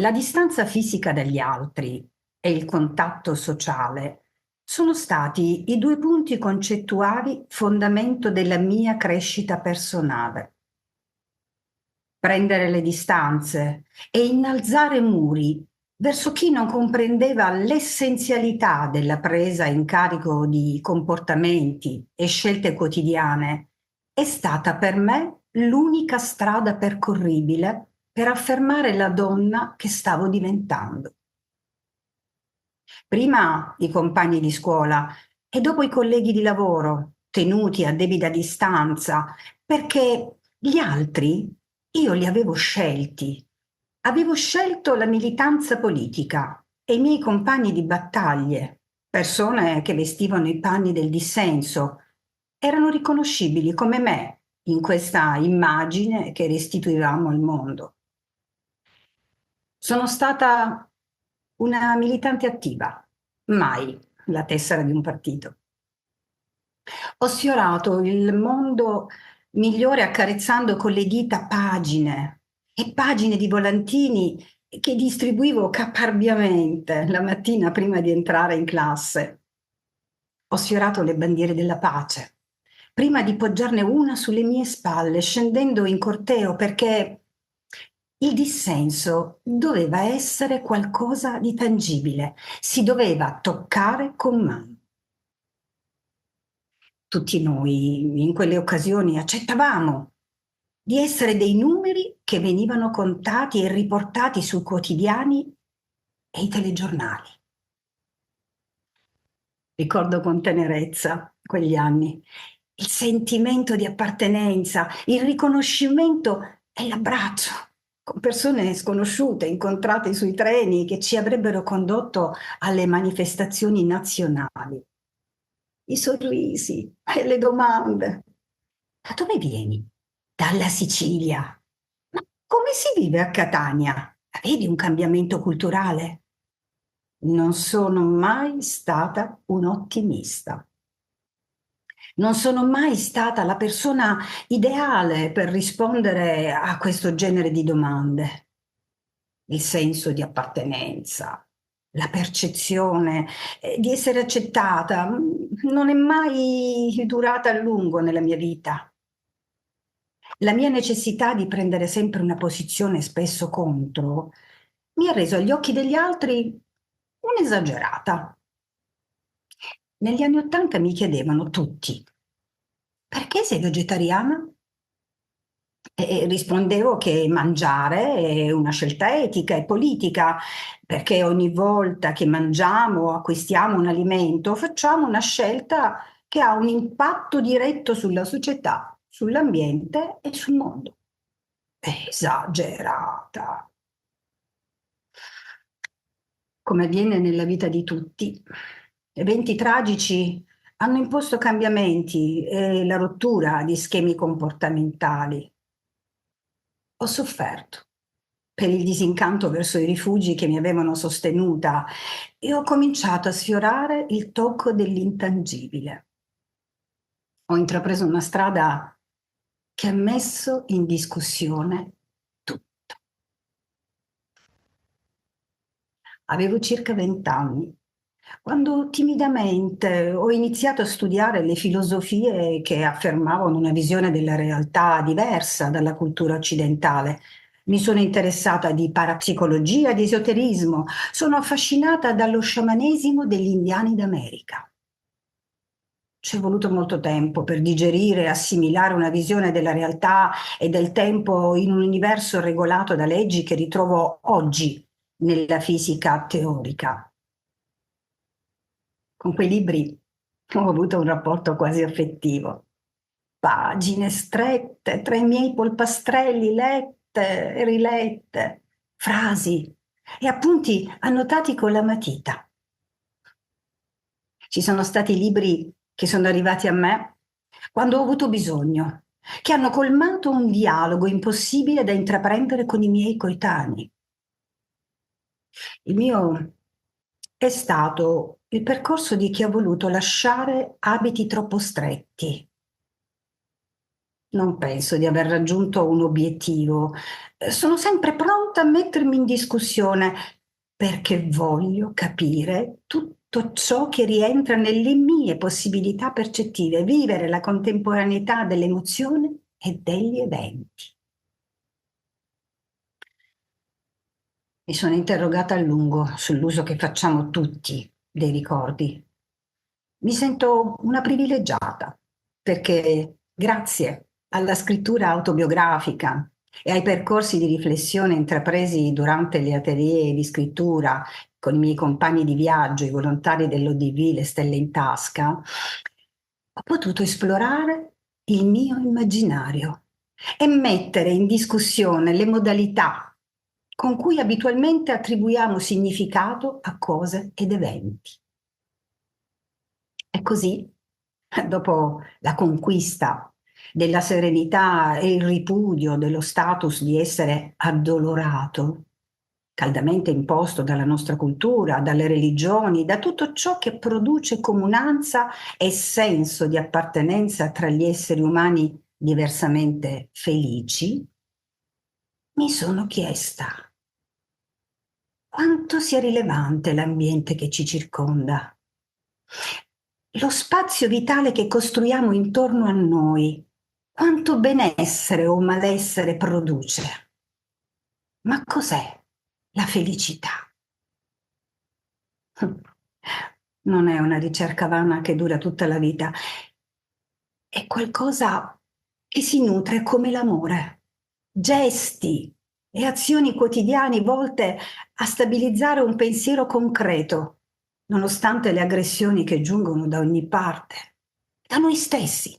La distanza fisica dagli altri e il contatto sociale sono stati i due punti concettuali fondamento della mia crescita personale. Prendere le distanze e innalzare muri verso chi non comprendeva l'essenzialità della presa in carico di comportamenti e scelte quotidiane è stata per me l'unica strada percorribile per affermare la donna che stavo diventando. Prima i compagni di scuola e dopo i colleghi di lavoro, tenuti a debita distanza, perché gli altri io li avevo scelti. Avevo scelto la militanza politica e i miei compagni di battaglie, persone che vestivano i panni del dissenso, erano riconoscibili come me in questa immagine che restituivamo al mondo. Sono stata una militante attiva, mai la tessera di un partito. Ho sfiorato il mondo migliore accarezzando con le dita pagine e pagine di volantini che distribuivo caparbiamente la mattina prima di entrare in classe. Ho sfiorato le bandiere della pace, prima di poggiarne una sulle mie spalle, scendendo in corteo perché il dissenso doveva essere qualcosa di tangibile, si doveva toccare con mano. Tutti noi in quelle occasioni accettavamo di essere dei numeri che venivano contati e riportati sui quotidiani e i telegiornali. Ricordo con tenerezza quegli anni, il sentimento di appartenenza, il riconoscimento e l'abbraccio con persone sconosciute, incontrate sui treni che ci avrebbero condotto alle manifestazioni nazionali. I sorrisi e le domande. Da dove vieni? Dalla Sicilia. Ma come si vive a Catania? Vedi un cambiamento culturale? Non sono mai stata un'ottimista. Non sono mai stata la persona ideale per rispondere a questo genere di domande. Il senso di appartenenza, la percezione di essere accettata, non è mai durata a lungo nella mia vita. La mia necessità di prendere sempre una posizione spesso contro mi ha reso agli occhi degli altri un'esagerata. Negli anni '80 mi chiedevano tutti: perché sei vegetariana? E rispondevo che mangiare è una scelta etica e politica, perché ogni volta che mangiamo o acquistiamo un alimento facciamo una scelta che ha un impatto diretto sulla società, sull'ambiente e sul mondo. Esagerata. Come avviene nella vita di tutti, eventi tragici hanno imposto cambiamenti e la rottura di schemi comportamentali. Ho sofferto per il disincanto verso i rifugi che mi avevano sostenuta e ho cominciato a sfiorare il tocco dell'intangibile. Ho intrapreso una strada che ha messo in discussione tutto. Avevo circa 20 anni, quando timidamente ho iniziato a studiare le filosofie che affermavano una visione della realtà diversa dalla cultura occidentale. Mi sono interessata di parapsicologia, di esoterismo, sono affascinata dallo sciamanesimo degli indiani d'America. Ci è voluto molto tempo per digerire e assimilare una visione della realtà e del tempo in un universo regolato da leggi che ritrovo oggi nella fisica teorica. Con quei libri ho avuto un rapporto quasi affettivo. Pagine strette tra i miei polpastrelli lette e rilette, frasi e appunti annotati con la matita. Ci sono stati libri che sono arrivati a me quando ho avuto bisogno, che hanno colmato un dialogo impossibile da intraprendere con i miei coetanei. Il mio è stato il percorso di chi ha voluto lasciare abiti troppo stretti, Non penso di aver raggiunto un obiettivo. Sono sempre pronta a mettermi in discussione perché voglio capire tutto ciò che rientra nelle mie possibilità percettive, vivere la contemporaneità dell'emozione e degli eventi. Mi sono interrogata a lungo sull'uso che facciamo tutti dei ricordi. Mi sento una privilegiata perché grazie alla scrittura autobiografica e ai percorsi di riflessione intrapresi durante le atelier di scrittura con i miei compagni di viaggio, i volontari dell'ODV, le stelle in tasca, ho potuto esplorare il mio immaginario e mettere in discussione le modalità con cui abitualmente attribuiamo significato a cose ed eventi. E così, dopo la conquista della serenità e il ripudio dello status di essere addolorato, caldamente imposto dalla nostra cultura, dalle religioni, da tutto ciò che produce comunanza e senso di appartenenza tra gli esseri umani diversamente felici, mi sono chiesta quanto sia rilevante l'ambiente che ci circonda, lo spazio vitale che costruiamo intorno a noi, quanto benessere o malessere produce. Ma cos'è la felicità? Non è una ricerca vana che dura tutta la vita, è qualcosa che si nutre come l'amore, gesti e azioni quotidiane volte a stabilizzare un pensiero concreto, nonostante le aggressioni che giungono da ogni parte, da noi stessi.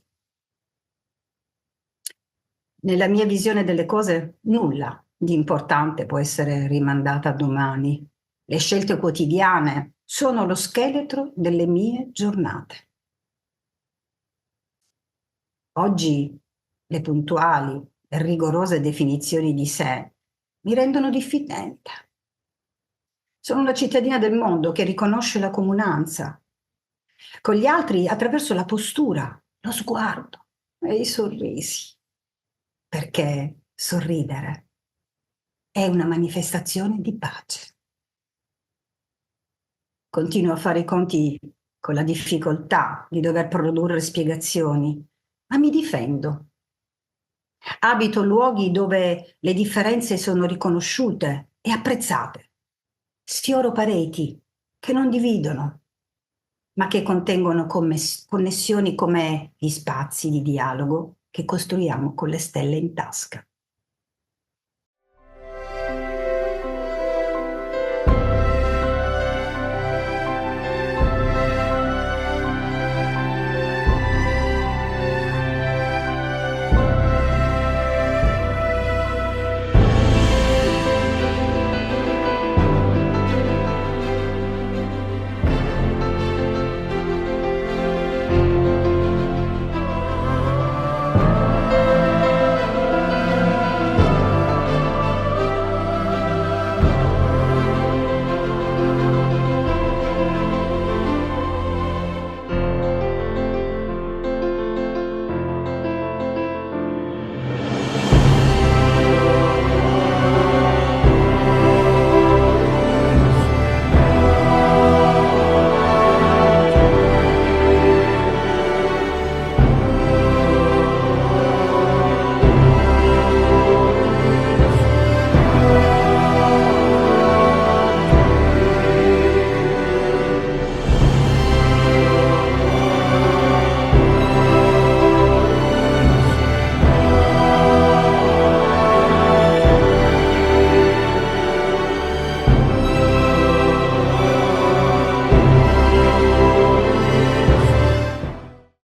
Nella mia visione delle cose, nulla di importante può essere rimandata a domani. Le scelte quotidiane sono lo scheletro delle mie giornate. Oggi le puntuali e rigorose definizioni di sé mi rendono diffidente. Sono una cittadina del mondo che riconosce la comunanza con gli altri attraverso la postura, lo sguardo e i sorrisi, perché sorridere è una manifestazione di pace. Continuo a fare i conti con la difficoltà di dover produrre spiegazioni, ma mi difendo. Abito luoghi dove le differenze sono riconosciute e apprezzate. Sfioro pareti che non dividono, ma che contengono connessioni come gli spazi di dialogo che costruiamo con le stelle in tasca.